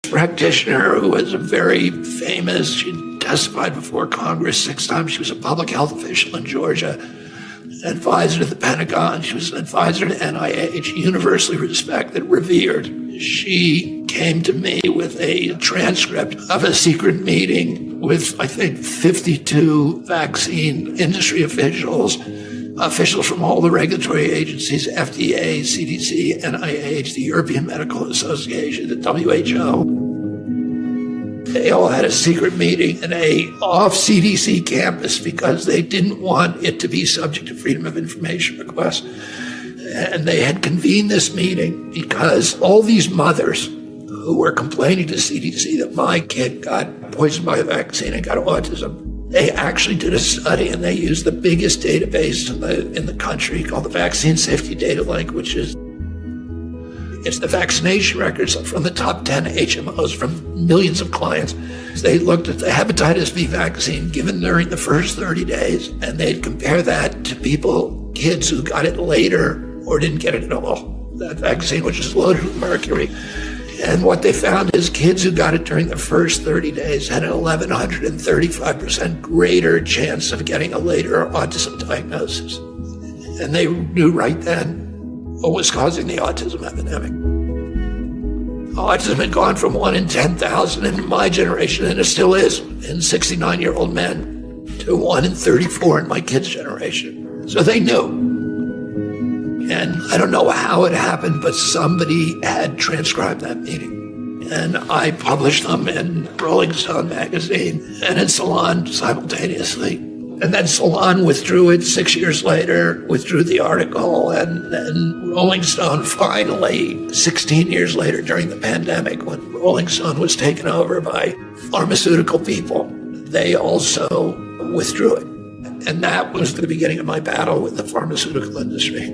practitioner who was a very famous, she testified before Congress 6 times. She was a public health official in Georgia, an advisor to the Pentagon. She was an advisor to NIH, universally respected, revered. She came to me with a transcript of a secret meeting with, I think, 52 vaccine industry officials from all the regulatory agencies, FDA, CDC, NIH, the European Medical Association, the WHO. They all had a secret meeting in a off-CDC campus because they didn't want it to be subject to freedom of information requests. And they had convened this meeting because all these mothers who were complaining to CDC that my kid got poisoned by a vaccine and got autism, they actually did a study and they used the biggest database in the country called the Vaccine Safety Data Link, which is it's the vaccination records from the top 10 HMOs from millions of clients. They looked at the hepatitis B vaccine given during the first 30 days, and they'd compare that to kids who got it later or didn't get it at all. That vaccine, which is loaded with mercury. And what they found is kids who got it during the first 30 days had an 1,135% greater chance of getting a later autism diagnosis. And they knew right then what was causing the autism epidemic. Autism had gone from 1 in 10,000 in my generation, and it still is, in 69-year-old men, to 1 in 34 in my kids' generation. So they knew. And I don't know how it happened, but somebody had transcribed that meeting. And I published them in Rolling Stone magazine and in Salon simultaneously. And then Salon withdrew it 6 years later, withdrew the article, and then Rolling Stone finally, 16 years later during the pandemic, when Rolling Stone was taken over by pharmaceutical people, they also withdrew it. And that was the beginning of my battle with the pharmaceutical industry.